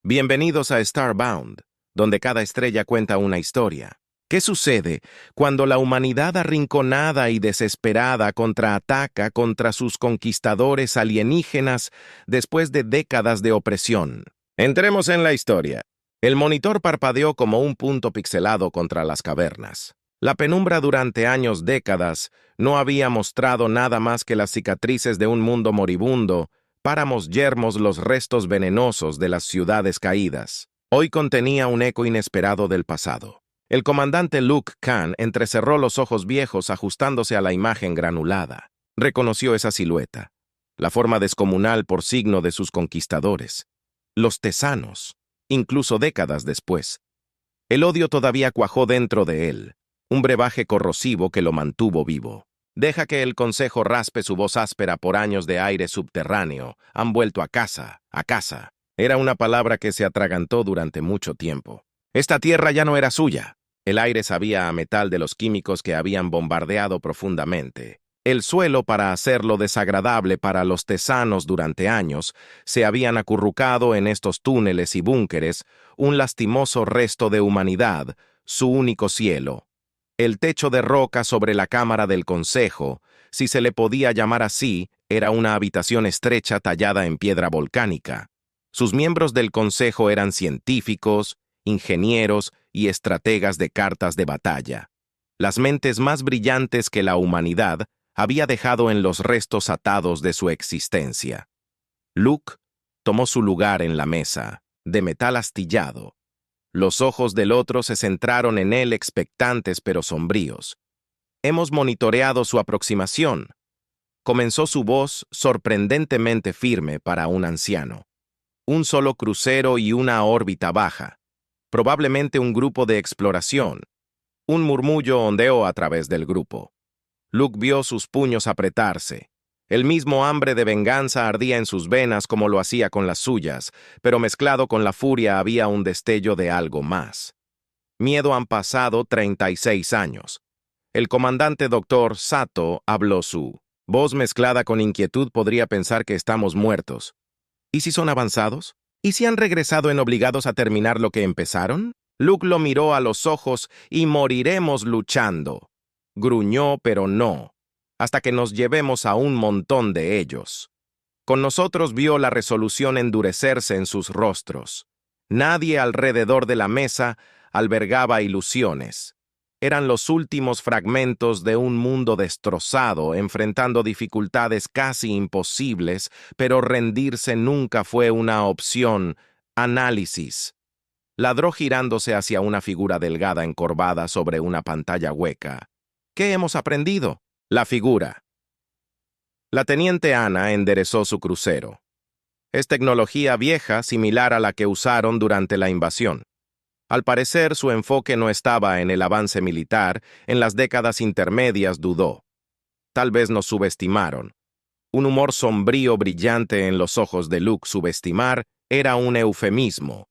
Bienvenidos a Starbound, donde cada estrella cuenta una historia. ¿Qué sucede cuando la humanidad arrinconada y desesperada contraataca contra sus conquistadores alienígenas después de décadas de opresión? Entremos en la historia. El monitor parpadeó como un punto pixelado contra las cavernas. La penumbra durante décadas, no había mostrado nada más que las cicatrices de un mundo moribundo, páramos yermos, los restos venenosos de las ciudades caídas. Hoy contenía un eco inesperado del pasado. El comandante Luke Khan entrecerró los ojos viejos ajustándose a la imagen granulada. Reconoció esa silueta, la forma descomunal por signo de sus conquistadores. Los tesanos, incluso décadas después. El odio todavía cuajó dentro de él, un brebaje corrosivo que lo mantuvo vivo. Deja que el consejo raspe su voz áspera por años de aire subterráneo. Han vuelto a casa, a casa. Era una palabra que se atragantó durante mucho tiempo. Esta tierra ya no era suya. El aire sabía a metal de los químicos que habían bombardeado profundamente. El suelo, para hacerlo desagradable para los tesanos durante años, se habían acurrucado en estos túneles y búnkeres un lastimoso resto de humanidad, su único cielo. El techo de roca sobre la cámara del consejo, si se le podía llamar así, era una habitación estrecha tallada en piedra volcánica. Sus miembros del consejo eran científicos, ingenieros y estrategas de cartas de batalla. Las mentes más brillantes que la humanidad había dejado en los restos atados de su existencia. Luke tomó su lugar en la mesa, de metal astillado. Los ojos del otro se centraron en él expectantes pero sombríos. Hemos monitoreado su aproximación. Comenzó su voz sorprendentemente firme para un anciano. Un solo crucero y una órbita baja. Probablemente un grupo de exploración. Un murmullo ondeó a través del grupo. Luke vio sus puños apretarse. El mismo hambre de venganza ardía en sus venas como lo hacía con las suyas, pero mezclado con la furia había un destello de algo más. Miedo. Han pasado 36 años. El comandante Dr. Sato habló, su voz mezclada con inquietud podría pensar que estamos muertos. ¿Y si son avanzados? ¿Y si han regresado en obligados a terminar lo que empezaron? Luke lo miró a los ojos y moriremos luchando. Gruñó, pero no, hasta que nos llevemos a un montón de ellos. Con nosotros vio la resolución endurecerse en sus rostros. Nadie alrededor de la mesa albergaba ilusiones. Eran los últimos fragmentos de un mundo destrozado, enfrentando dificultades casi imposibles, pero rendirse nunca fue una opción. Análisis. Ladró girándose hacia una figura delgada encorvada sobre una pantalla hueca. ¿Qué hemos aprendido? La figura. La teniente Ana enderezó su crucero. Es tecnología vieja similar a la que usaron durante la invasión. Al parecer, su enfoque no estaba en el avance militar, en las décadas intermedias dudó. Tal vez nos subestimaron. Un humor sombrío brillante en los ojos de Luke. Subestimar era un eufemismo.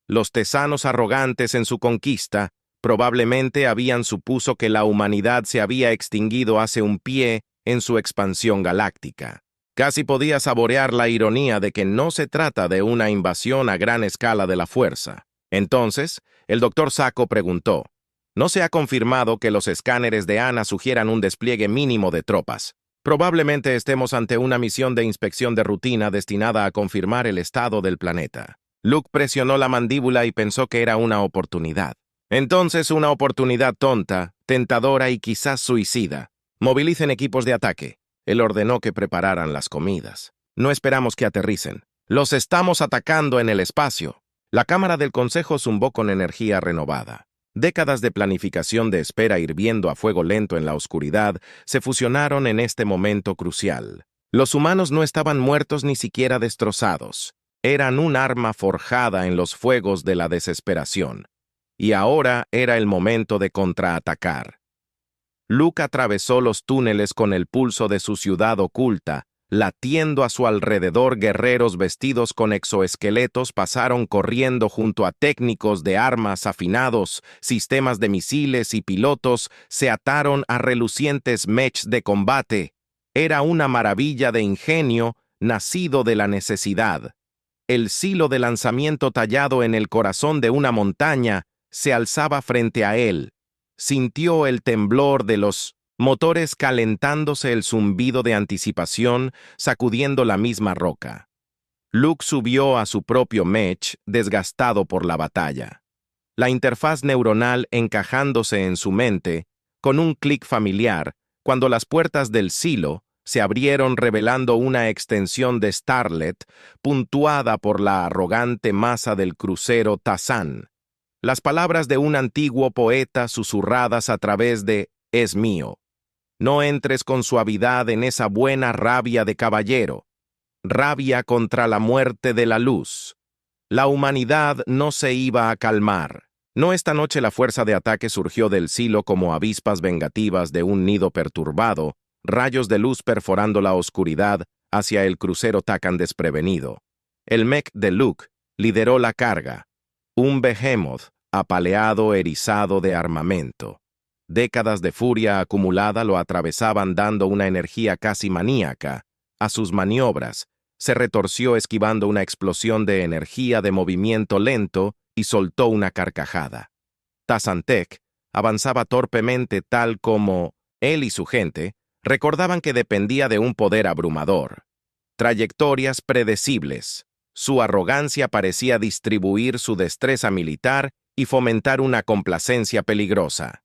Los tesanos arrogantes en su conquista probablemente habían supuso que la humanidad se había extinguido hace un pie en su expansión galáctica. Casi podía saborear la ironía de que no se trata de una invasión a gran escala de la fuerza. Entonces, el Dr. Sacco preguntó, ¿no se ha confirmado que los escáneres de Ana sugieran un despliegue mínimo de tropas? Probablemente estemos ante una misión de inspección de rutina destinada a confirmar el estado del planeta. Luke presionó la mandíbula y pensó que era una oportunidad. Entonces una oportunidad tonta, tentadora y quizás suicida. Movilicen equipos de ataque. Él ordenó que prepararan las comidas. No esperamos que aterricen. Los estamos atacando en el espacio. La cámara del consejo zumbó con energía renovada. Décadas de planificación de espera hirviendo a fuego lento en la oscuridad se fusionaron en este momento crucial. Los humanos no estaban muertos ni siquiera destrozados. Eran un arma forjada en los fuegos de la desesperación. Y ahora era el momento de contraatacar. Luke atravesó los túneles con el pulso de su ciudad oculta. Latiendo a su alrededor, guerreros vestidos con exoesqueletos pasaron corriendo junto a técnicos de armas afinados, sistemas de misiles y pilotos se ataron a relucientes mechs de combate. Era una maravilla de ingenio nacido de la necesidad. el silo de lanzamiento tallado en el corazón de una montaña se alzaba frente a él. Sintió el temblor de los motores calentándose, el zumbido de anticipación sacudiendo la misma roca. Luke subió a su propio mech, desgastado por la batalla. La interfaz neuronal encajándose en su mente, con un clic familiar, cuando las puertas del silo se abrieron revelando una extensión de Starlet, puntuada por la arrogante masa del crucero Tazan. Las palabras de un antiguo poeta susurradas a través de «Es mío». No entres con suavidad en esa buena rabia de caballero. Rabia contra la muerte de la luz. La humanidad no se iba a calmar. No, esta noche la fuerza de ataque surgió del silo como avispas vengativas de un nido perturbado, rayos de luz perforando la oscuridad hacia el crucero Takan desprevenido. El mech de Luke lideró la carga. Un behemoth apaleado, erizado de armamento. Décadas de furia acumulada lo atravesaban dando una energía casi maníaca a sus maniobras. Se retorció esquivando una explosión de energía de movimiento lento y soltó una carcajada. Tazantec avanzaba torpemente tal como él y su gente recordaban que dependía de un poder abrumador. Trayectorias predecibles. Su arrogancia parecía distribuir su destreza militar y fomentar una complacencia peligrosa.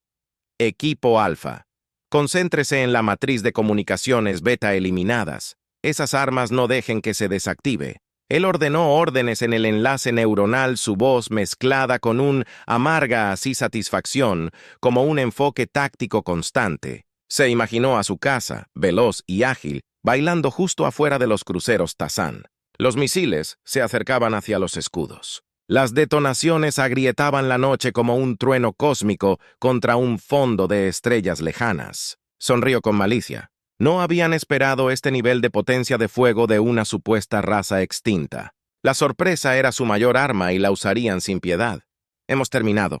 Equipo Alfa. Concéntrese en la matriz de comunicaciones beta eliminadas. Esas armas no dejen que se desactive. Él ordenó órdenes en el enlace neuronal, su voz mezclada con un amarga así satisfacción, como un enfoque táctico constante. Se imaginó a su casa, veloz y ágil, bailando justo afuera de los cruceros Tazan. Los misiles se acercaban hacia los escudos. Las detonaciones agrietaban la noche como un trueno cósmico contra un fondo de estrellas lejanas. Sonrió con malicia. No habían esperado este nivel de potencia de fuego de una supuesta raza extinta. La sorpresa era su mayor arma y la usarían sin piedad. Hemos terminado.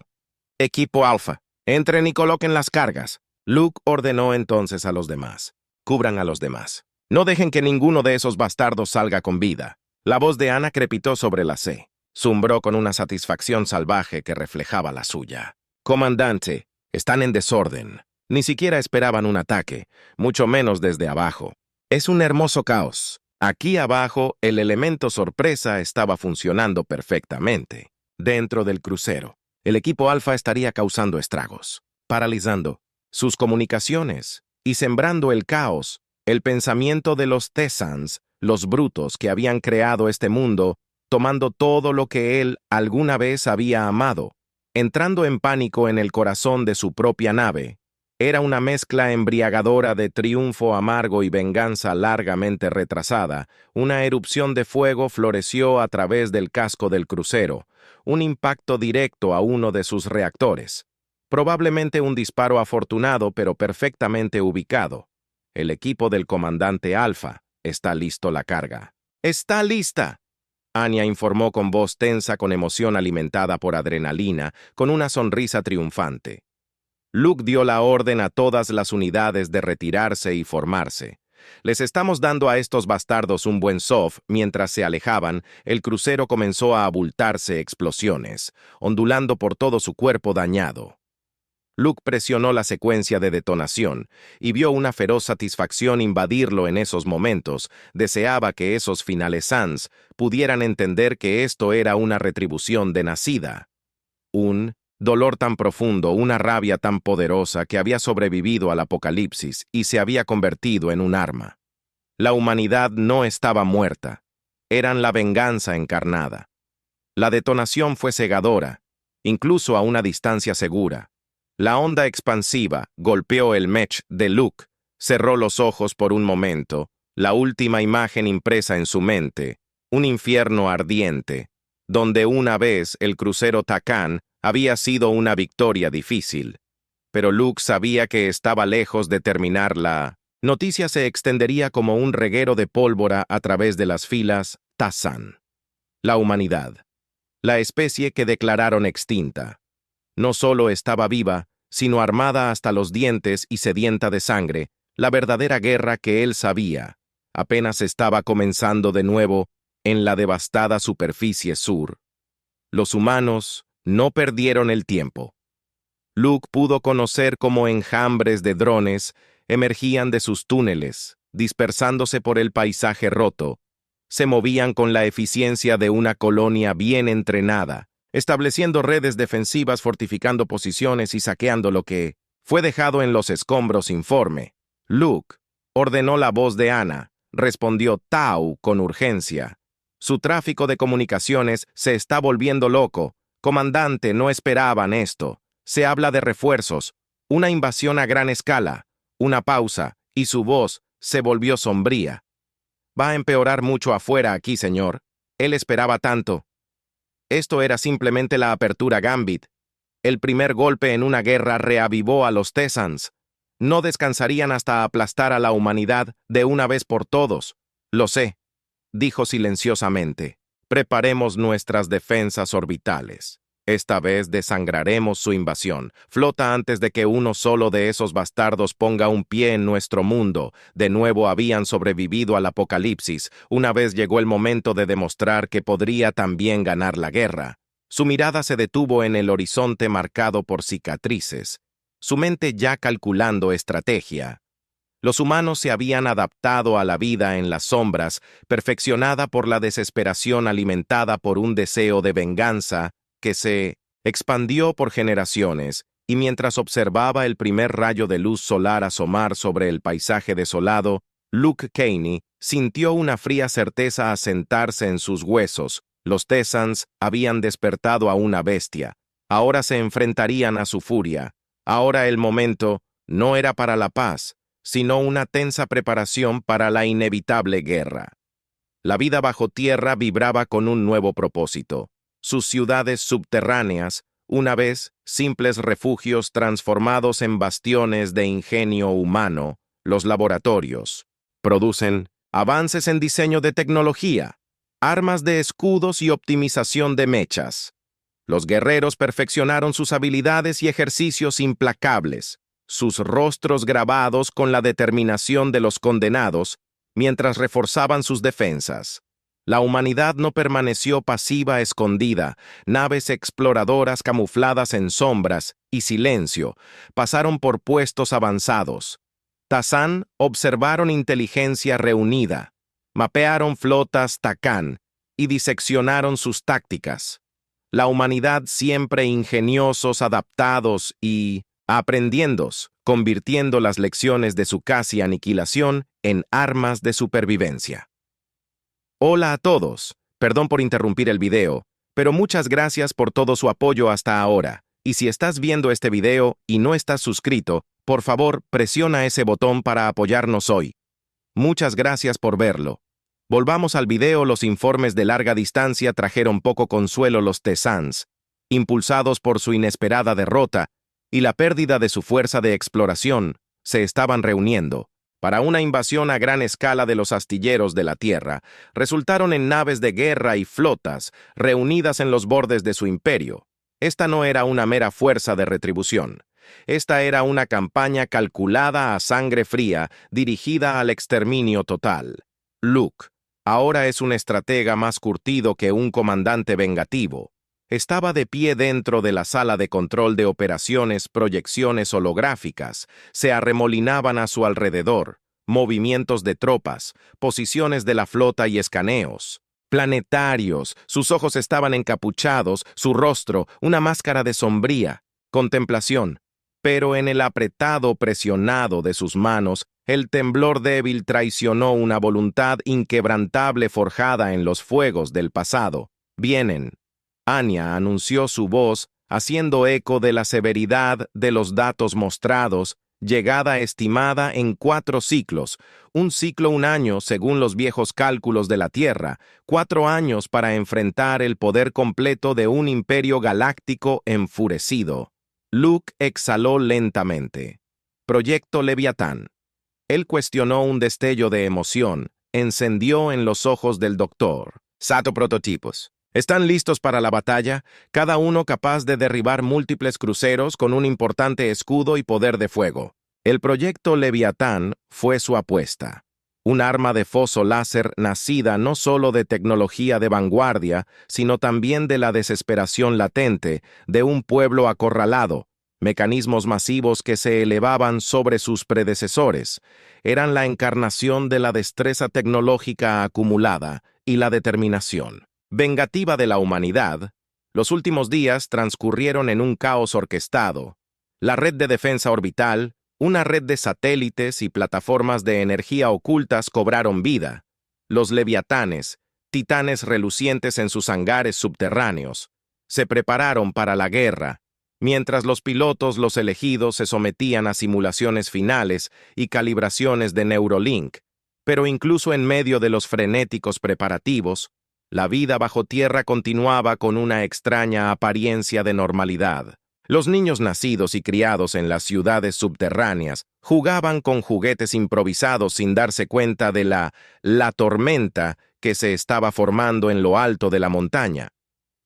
Equipo Alfa, entren y coloquen las cargas. Luke ordenó entonces a los demás. Cubran a los demás. No dejen que ninguno de esos bastardos salga con vida. La voz de Ana crepitó sobre la C. Zumbró con una satisfacción salvaje que reflejaba la suya. Comandante, están en desorden. Ni siquiera esperaban un ataque, mucho menos desde abajo. Es un hermoso caos. Aquí abajo, el elemento sorpresa estaba funcionando perfectamente. Dentro del crucero, el equipo Alfa estaría causando estragos, paralizando sus comunicaciones y sembrando el caos. El pensamiento de los Tezans, los brutos que habían creado este mundo, tomando todo lo que él alguna vez había amado, entrando en pánico en el corazón de su propia nave. Era una mezcla embriagadora de triunfo amargo y venganza largamente retrasada. Una erupción de fuego floreció a través del casco del crucero, un impacto directo a uno de sus reactores. Probablemente un disparo afortunado pero perfectamente ubicado. El equipo del comandante Alfa. Está listo la carga. ¡Está lista!, Anya informó con voz tensa, con emoción alimentada por adrenalina, con una sonrisa triunfante. Luke dio la orden a todas las unidades de retirarse y formarse. Les estamos dando a estos bastardos un buen soft. Mientras se alejaban, el crucero comenzó a abultarse explosiones, ondulando por todo su cuerpo dañado. Luke presionó la secuencia de detonación y vio una feroz satisfacción invadirlo en esos momentos. Deseaba que esos finales Sans pudieran entender que esto era una retribución de nacida. Un dolor tan profundo, una rabia tan poderosa que había sobrevivido al apocalipsis y se había convertido en un arma. La humanidad no estaba muerta. Eran la venganza encarnada. La detonación fue cegadora, incluso a una distancia segura. La onda expansiva golpeó el mech de Luke, cerró los ojos por un momento, la última imagen impresa en su mente, un infierno ardiente, donde una vez el crucero Takan había sido una victoria difícil. Pero Luke sabía que estaba lejos de terminar. La noticia se extendería como un reguero de pólvora a través de las filas Tazan. La humanidad, la especie que declararon extinta, no solo estaba viva, sino armada hasta los dientes y sedienta de sangre. La verdadera guerra que él sabía apenas estaba comenzando de nuevo en la devastada superficie sur. Los humanos no perdieron el tiempo. Luke pudo conocer cómo enjambres de drones emergían de sus túneles, dispersándose por el paisaje roto. Se movían con la eficiencia de una colonia bien entrenada, estableciendo redes defensivas, fortificando posiciones y saqueando lo que fue dejado en los escombros. Informe. Luke ordenó la voz de Ana. Respondió Tau con urgencia. Su tráfico de comunicaciones se está volviendo loco. Comandante, no esperaban esto. Se habla de refuerzos, una invasión a gran escala. Una pausa, y su voz se volvió sombría. Va a empeorar mucho afuera aquí, señor. Él esperaba tanto. Esto era simplemente la apertura Gambit. El primer golpe en una guerra reavivó a los Tessans. No descansarían hasta aplastar a la humanidad de una vez por todos. Lo sé, dijo silenciosamente. Preparemos nuestras defensas orbitales. Esta vez desangraremos su invasión. Flota antes de que uno solo de esos bastardos ponga un pie en nuestro mundo. De nuevo habían sobrevivido al apocalipsis. Una vez llegó el momento de demostrar que podría también ganar la guerra. Su mirada se detuvo en el horizonte marcado por cicatrices, su mente ya calculando estrategia. Los humanos se habían adaptado a la vida en las sombras, perfeccionada por la desesperación alimentada por un deseo de venganza que se expandió por generaciones, y mientras observaba el primer rayo de luz solar asomar sobre el paisaje desolado, Luke Caney sintió una fría certeza asentarse en sus huesos. Los Tessans habían despertado a una bestia. Ahora se enfrentarían a su furia. Ahora el momento no era para la paz, sino una tensa preparación para la inevitable guerra. La vida bajo tierra vibraba con un nuevo propósito. Sus ciudades subterráneas, una vez simples refugios transformados en bastiones de ingenio humano, los laboratorios, producen avances en diseño de tecnología, armas de escudos y optimización de mechas. Los guerreros perfeccionaron sus habilidades y ejercicios implacables, sus rostros grabados con la determinación de los condenados, mientras reforzaban sus defensas. La humanidad no permaneció pasiva escondida. Naves exploradoras camufladas en sombras y silencio pasaron por puestos avanzados. Tazán observaron inteligencia reunida, mapearon flotas Tacán y diseccionaron sus tácticas. La humanidad siempre ingeniosos, adaptados y aprendiendos, convirtiendo las lecciones de su casi aniquilación en armas de supervivencia. Hola a todos, perdón por interrumpir el video, pero muchas gracias por todo su apoyo hasta ahora. Y si estás viendo este video y no estás suscrito, por favor, presiona ese botón para apoyarnos hoy. Muchas gracias por verlo. Volvamos al video. Los informes de larga distancia trajeron poco consuelo. Los Tessans, impulsados por su inesperada derrota y la pérdida de su fuerza de exploración, se estaban reuniendo para una invasión a gran escala de los astilleros de la Tierra. Resultaron en naves de guerra y flotas reunidas en los bordes de su imperio. Esta no era una mera fuerza de retribución. Esta era una campaña calculada a sangre fría, dirigida al exterminio total. Luke, ahora es un estratega más curtido que un comandante vengativo. Estaba de pie dentro de la sala de control de operaciones. Proyecciones holográficas se arremolinaban a su alrededor, movimientos de tropas, posiciones de la flota y escaneos. Planetarios, sus ojos estaban encapuchados, su rostro una máscara de sombría contemplación. Pero en el apretado presionado de sus manos, el temblor débil traicionó una voluntad inquebrantable forjada en los fuegos del pasado. Vienen. Anya anunció su voz, haciendo eco de la severidad de los datos mostrados, llegada estimada en 4 ciclos, un ciclo 1 año según los viejos cálculos de la Tierra, 4 años para enfrentar el poder completo de un imperio galáctico enfurecido. Luke exhaló lentamente. Proyecto Leviatán. Él cuestionó. Un destello de emoción encendió en los ojos del doctor. Sato prototipos. ¿Están listos para la batalla? Cada uno capaz de derribar múltiples cruceros con un importante escudo y poder de fuego. El proyecto Leviatán fue su apuesta. un arma de foso láser nacida no solo de tecnología de vanguardia, sino también de la desesperación latente de un pueblo acorralado. Mecanismos masivos que se elevaban sobre sus predecesores eran la encarnación de la destreza tecnológica acumulada y la determinación vengativa de la humanidad. Los últimos días transcurrieron en un caos orquestado. La red de defensa orbital, una red de satélites y plataformas de energía ocultas cobraron vida. Los leviatanes, titanes relucientes en sus hangares subterráneos, se prepararon para la guerra, mientras los pilotos, los elegidos, se sometían a simulaciones finales y calibraciones de Neurolink. Pero incluso en medio de los frenéticos preparativos, la vida bajo tierra continuaba con una extraña apariencia de normalidad. Los niños nacidos y criados en las ciudades subterráneas jugaban con juguetes improvisados sin darse cuenta de la tormenta que se estaba formando en lo alto de la montaña.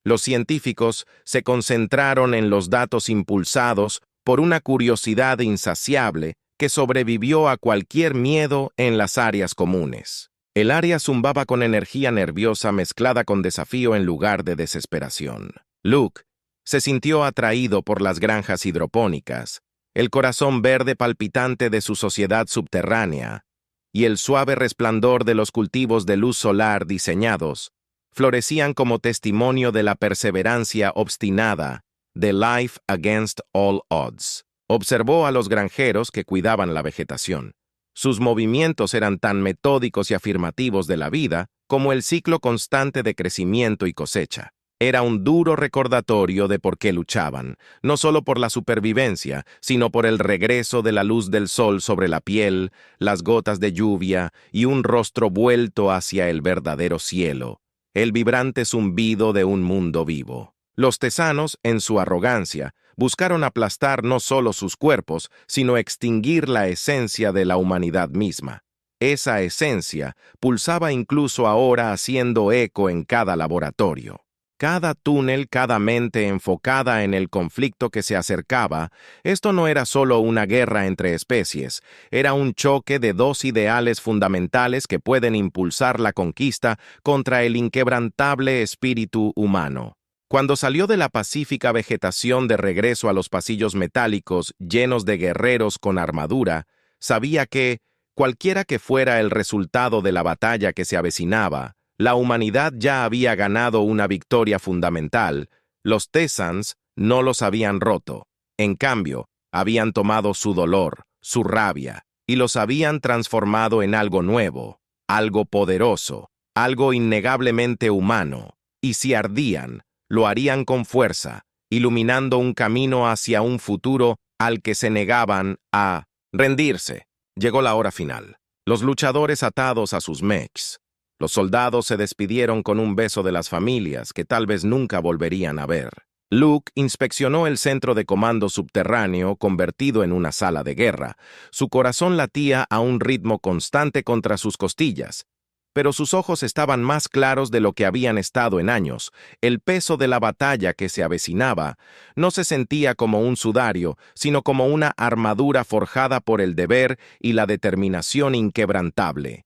Los científicos se concentraron en los datos impulsados por una curiosidad insaciable que sobrevivió a cualquier miedo en las áreas comunes. El área zumbaba con energía nerviosa mezclada con desafío en lugar de desesperación. Luke se sintió atraído por las granjas hidropónicas, el corazón verde palpitante de su sociedad subterránea y el suave resplandor de los cultivos de luz solar diseñados florecían como testimonio de la perseverancia obstinada de Life Against All Odds. Observó a los granjeros que cuidaban la vegetación. Sus movimientos eran tan metódicos y afirmativos de la vida como el ciclo constante de crecimiento y cosecha. Era un duro recordatorio de por qué luchaban, no solo por la supervivencia, sino por el regreso de la luz del sol sobre la piel, las gotas de lluvia y un rostro vuelto hacia el verdadero cielo, el vibrante zumbido de un mundo vivo. Los tesanos, en su arrogancia, buscaron aplastar no solo sus cuerpos, sino extinguir la esencia de la humanidad misma. Esa esencia pulsaba incluso ahora haciendo eco en cada laboratorio. Cada túnel, cada mente enfocada en el conflicto que se acercaba, esto no era solo una guerra entre especies, era un choque de dos ideales fundamentales que pueden impulsar la conquista contra el inquebrantable espíritu humano. Cuando salió de la pacífica vegetación de regreso a los pasillos metálicos llenos de guerreros con armadura, sabía que, cualquiera que fuera el resultado de la batalla que se avecinaba, la humanidad ya había ganado una victoria fundamental. Los Tesans no los habían roto. En cambio, habían tomado su dolor, su rabia, y los habían transformado en algo nuevo, algo poderoso, algo innegablemente humano. Y si ardían, lo harían con fuerza, iluminando un camino hacia un futuro al que se negaban a rendirse. Llegó la hora final. Los luchadores atados a sus mechs. Los soldados se despidieron con un beso de las familias que tal vez nunca volverían a ver. Luke inspeccionó el centro de comando subterráneo convertido en una sala de guerra. Su corazón latía a un ritmo constante contra sus costillas, pero sus ojos estaban más claros de lo que habían estado en años. El peso de la batalla que se avecinaba no se sentía como un sudario, sino como una armadura forjada por el deber y la determinación inquebrantable.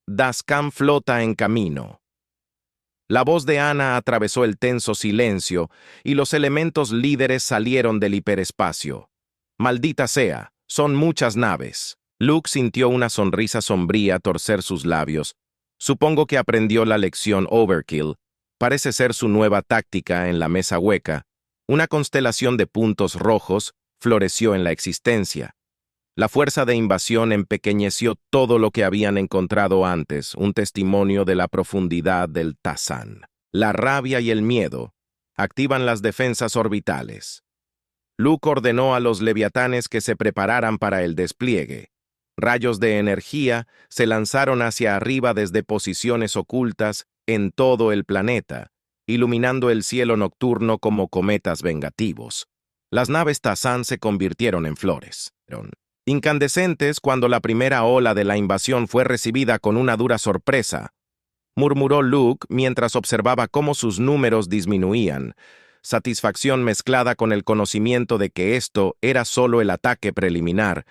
Daskan flota en camino. La voz de Ana atravesó el tenso silencio y los elementos líderes salieron del hiperespacio. Maldita sea, son muchas naves. Luke sintió una sonrisa sombría torcer sus labios. Supongo que aprendió la lección Overkill. Parece ser su nueva táctica en la mesa hueca. Una constelación de puntos rojos floreció en la existencia. La fuerza de invasión empequeñeció todo lo que habían encontrado antes, un testimonio de la profundidad del Tazan. La rabia y el miedo activan las defensas orbitales. Luke ordenó a los leviatanes que se prepararan para el despliegue. Rayos de energía se lanzaron hacia arriba desde posiciones ocultas en todo el planeta, iluminando el cielo nocturno como cometas vengativos. Las naves Tazan se convirtieron en flores. Incandescentes cuando la primera ola de la invasión fue recibida con una dura sorpresa, murmuró Luke mientras observaba cómo sus números disminuían, satisfacción mezclada con el conocimiento de que esto era solo el ataque preliminar.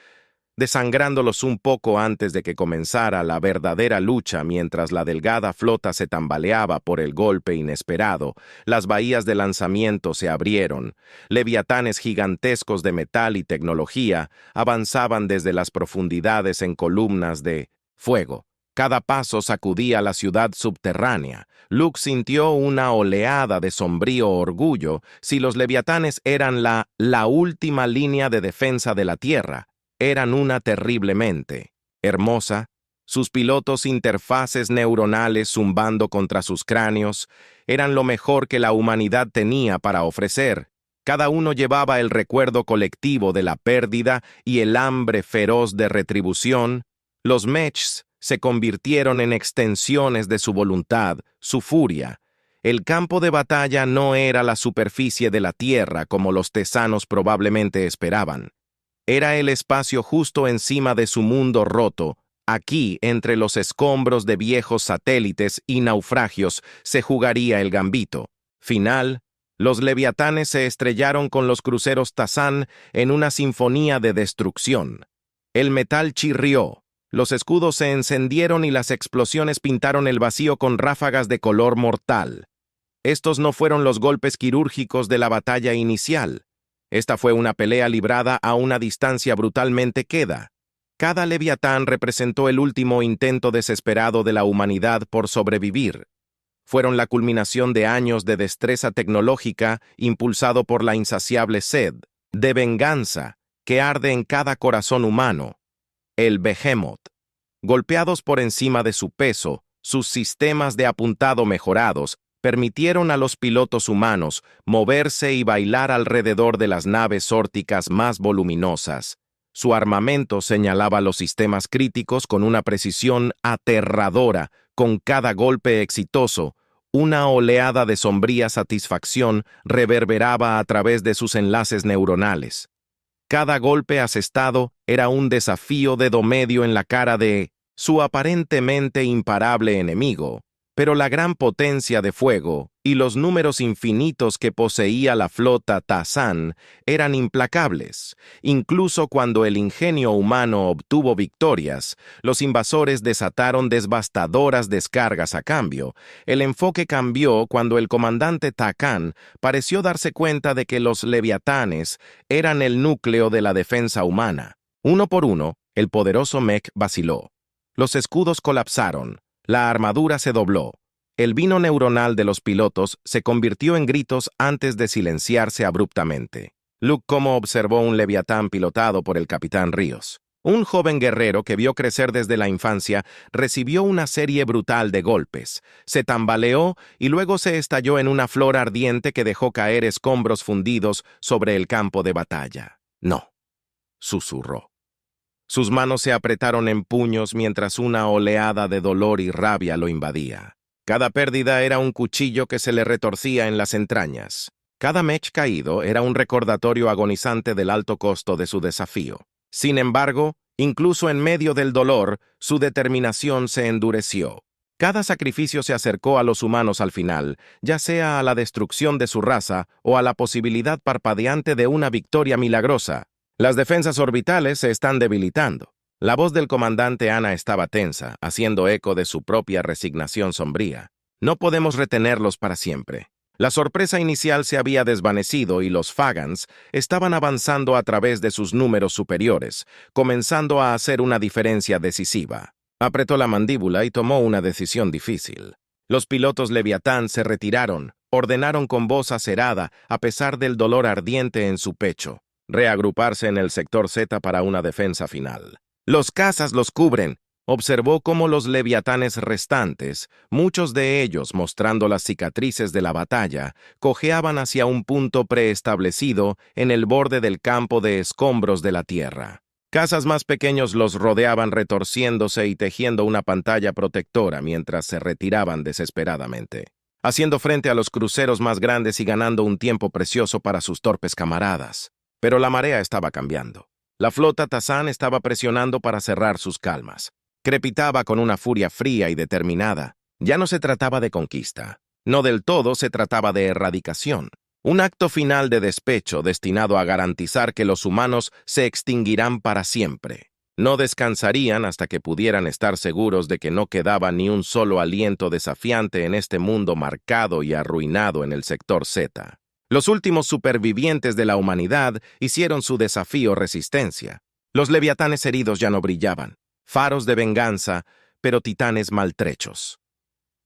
desangrándolos un poco antes de que comenzara la verdadera lucha. Mientras la delgada flota se tambaleaba por el golpe inesperado, las bahías de lanzamiento se abrieron. Leviatanes gigantescos de metal y tecnología avanzaban desde las profundidades en columnas de fuego. Cada paso sacudía la ciudad subterránea. Luke sintió una oleada de sombrío orgullo. Si los leviatanes eran la última línea de defensa de la Tierra, eran una terriblemente hermosa. Sus pilotos interfaces neuronales zumbando contra sus cráneos eran lo mejor que la humanidad tenía para ofrecer. Cada uno llevaba el recuerdo colectivo de la pérdida y el hambre feroz de retribución. Los mechs se convirtieron en extensiones de su voluntad, su furia. El campo de batalla no era la superficie de la Tierra como los tesanos probablemente esperaban. Era el espacio justo encima de su mundo roto. Aquí, entre los escombros de viejos satélites y naufragios, se jugaría el gambito final. Los leviatanes se estrellaron con los cruceros Tazán en una sinfonía de destrucción. El metal chirrió, los escudos se encendieron y las explosiones pintaron el vacío con ráfagas de color mortal. Estos no fueron los golpes quirúrgicos de la batalla inicial. Esta fue una pelea librada a una distancia brutalmente queda. Cada leviatán representó el último intento desesperado de la humanidad por sobrevivir. Fueron la culminación de años de destreza tecnológica impulsado por la insaciable sed de venganza que arde en cada corazón humano. El Behemoth. Golpeados por encima de su peso, sus sistemas de apuntado mejorados permitieron a los pilotos humanos moverse y bailar alrededor de las naves órticas más voluminosas. Su armamento señalaba los sistemas críticos con una precisión aterradora. Con cada golpe exitoso, una oleada de sombría satisfacción reverberaba a través de sus enlaces neuronales. Cada golpe asestado era un desafío dedo medio en la cara de su aparentemente imparable enemigo, pero la gran potencia de fuego y los números infinitos que poseía la flota Tazán eran implacables. Incluso cuando el ingenio humano obtuvo victorias, los invasores desataron devastadoras descargas a cambio. El enfoque cambió cuando el comandante Takán pareció darse cuenta de que los leviatanes eran el núcleo de la defensa humana. Uno por uno, el poderoso mech vaciló. Los escudos colapsaron. La armadura se dobló. El vino neuronal de los pilotos se convirtió en gritos antes de silenciarse abruptamente. Luke como observó un leviatán pilotado por el capitán Ríos. Un joven guerrero que vio crecer desde la infancia recibió una serie brutal de golpes. Se tambaleó y luego se estalló en una flor ardiente que dejó caer escombros fundidos sobre el campo de batalla. No, susurró. Sus manos se apretaron en puños mientras una oleada de dolor y rabia lo invadía. Cada pérdida era un cuchillo que se le retorcía en las entrañas. Cada mech caído era un recordatorio agonizante del alto costo de su desafío. Sin embargo, incluso en medio del dolor, su determinación se endureció. Cada sacrificio se acercó a los humanos al final, ya sea a la destrucción de su raza o a la posibilidad parpadeante de una victoria milagrosa. Las defensas orbitales se están debilitando. La voz del comandante Ana estaba tensa, haciendo eco de su propia resignación sombría. No podemos retenerlos para siempre. La sorpresa inicial se había desvanecido y los Fagans estaban avanzando a través de sus números superiores, comenzando a hacer una diferencia decisiva. Apretó la mandíbula y tomó una decisión difícil. Los pilotos Leviatán se retiraron, ordenaron con voz acerada, a pesar del dolor ardiente en su pecho. Reagruparse en el sector Z para una defensa final. Los cazas los cubren. Observó cómo los leviatanes restantes, muchos de ellos mostrando las cicatrices de la batalla, cojeaban hacia un punto preestablecido en el borde del campo de escombros de la tierra. Cazas más pequeños los rodeaban retorciéndose y tejiendo una pantalla protectora mientras se retiraban desesperadamente, haciendo frente a los cruceros más grandes y ganando un tiempo precioso para sus torpes camaradas. Pero la marea estaba cambiando. La flota Tazán estaba presionando para cerrar sus calmas. Crepitaba con una furia fría y determinada. Ya no se trataba de conquista. No del todo se trataba de erradicación. Un acto final de despecho destinado a garantizar que los humanos se extinguirán para siempre. No descansarían hasta que pudieran estar seguros de que no quedaba ni un solo aliento desafiante en este mundo marcado y arruinado en el sector Z. Los últimos supervivientes de la humanidad hicieron su desafío resistencia. Los leviatanes heridos ya no brillaban, faros de venganza, pero titanes maltrechos.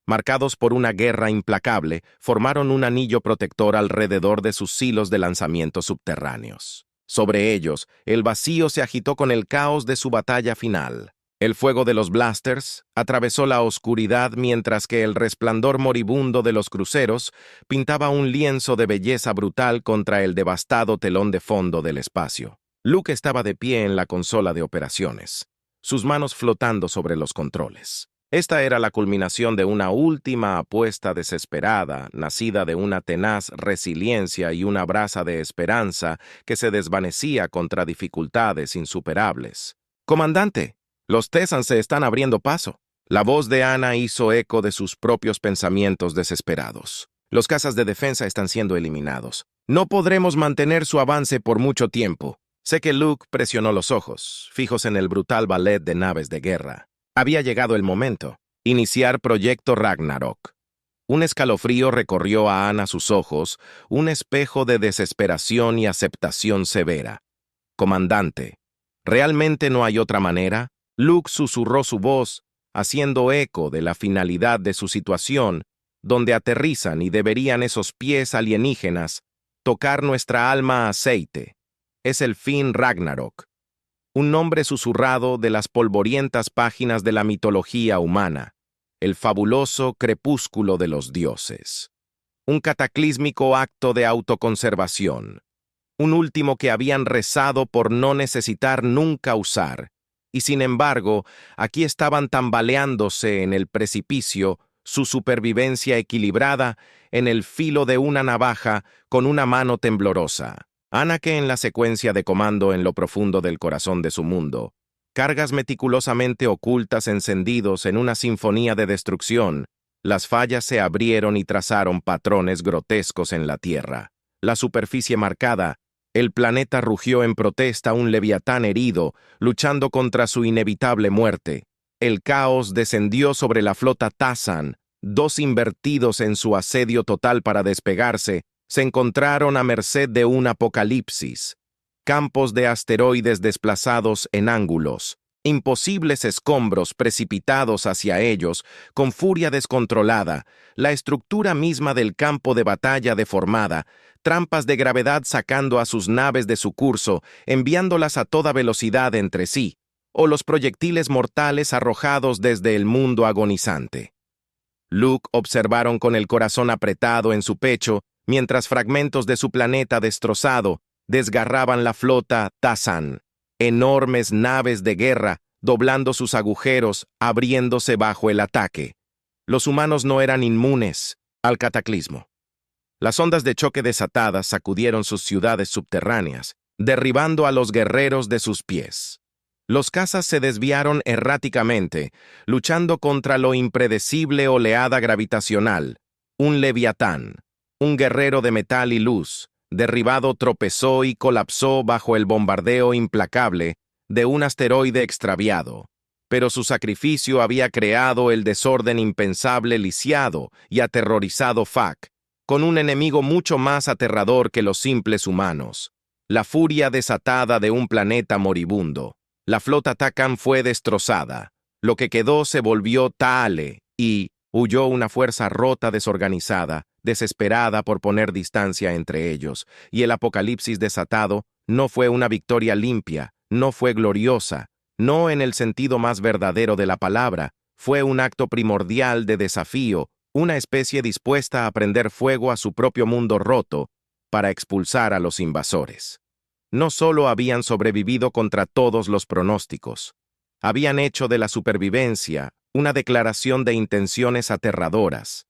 Marcados por una guerra implacable, formaron un anillo protector alrededor de sus silos de lanzamiento subterráneos. Sobre ellos, el vacío se agitó con el caos de su batalla final. El fuego de los blasters atravesó la oscuridad mientras que el resplandor moribundo de los cruceros pintaba un lienzo de belleza brutal contra el devastado telón de fondo del espacio. Luke estaba de pie en la consola de operaciones, sus manos flotando sobre los controles. Esta era la culminación de una última apuesta desesperada, nacida de una tenaz resiliencia y una brasa de esperanza que se desvanecía contra dificultades insuperables. «Comandante, los Tessans se están abriendo paso». La voz de Ana hizo eco de sus propios pensamientos desesperados. «Los cazas de defensa están siendo eliminados. No podremos mantener su avance por mucho tiempo». Sé que Luke presionó los ojos, fijos en el brutal ballet de naves de guerra. Había llegado el momento. Iniciar Proyecto Ragnarok. Un escalofrío recorrió a Ana sus ojos, un espejo de desesperación y aceptación severa. «Comandante, ¿realmente no hay otra manera?» Luke susurró su voz, haciendo eco de la finalidad de su situación, donde aterrizan y deberían esos pies alienígenas tocar nuestra alma a aceite. Es el fin Ragnarok. Un nombre susurrado de las polvorientas páginas de la mitología humana, el fabuloso crepúsculo de los dioses. Un cataclísmico acto de autoconservación, un último que habían rezado por no necesitar nunca usar, y sin embargo, aquí estaban tambaleándose en el precipicio, su supervivencia equilibrada en el filo de una navaja con una mano temblorosa. Ana, que en la secuencia de comando en lo profundo del corazón de su mundo, cargas meticulosamente ocultas encendidos en una sinfonía de destrucción, las fallas se abrieron y trazaron patrones grotescos en la Tierra. La superficie marcada, el planeta rugió en protesta un leviatán herido, luchando contra su inevitable muerte. El caos descendió sobre la flota Tassan, dos invertidos en su asedio total para despegarse, se encontraron a merced de un apocalipsis, campos de asteroides desplazados en ángulos, imposibles escombros precipitados hacia ellos con furia descontrolada, la estructura misma del campo de batalla deformada, trampas de gravedad sacando a sus naves de su curso, enviándolas a toda velocidad entre sí, o los proyectiles mortales arrojados desde el mundo agonizante. Luke observaron con el corazón apretado en su pecho, mientras fragmentos de su planeta destrozado desgarraban la flota Tassan, enormes naves de guerra doblando sus agujeros, abriéndose bajo el ataque. Los humanos no eran inmunes al cataclismo. Las ondas de choque desatadas sacudieron sus ciudades subterráneas, derribando a los guerreros de sus pies. Los cazas se desviaron erráticamente, luchando contra lo impredecible oleada gravitacional, un leviatán. Un guerrero de metal y luz, derribado, tropezó y colapsó bajo el bombardeo implacable de un asteroide extraviado. Pero su sacrificio había creado el desorden impensable lisiado y aterrorizado FAC, con un enemigo mucho más aterrador que los simples humanos. La furia desatada de un planeta moribundo. La flota Takan fue destrozada. Lo que quedó se volvió Taale y huyó una fuerza rota, desorganizada, desesperada por poner distancia entre ellos, y el apocalipsis desatado no fue una victoria limpia, no fue gloriosa, no en el sentido más verdadero de la palabra, fue un acto primordial de desafío, una especie dispuesta a prender fuego a su propio mundo roto para expulsar a los invasores. No solo habían sobrevivido contra todos los pronósticos, habían hecho de la supervivencia una declaración de intenciones aterradoras.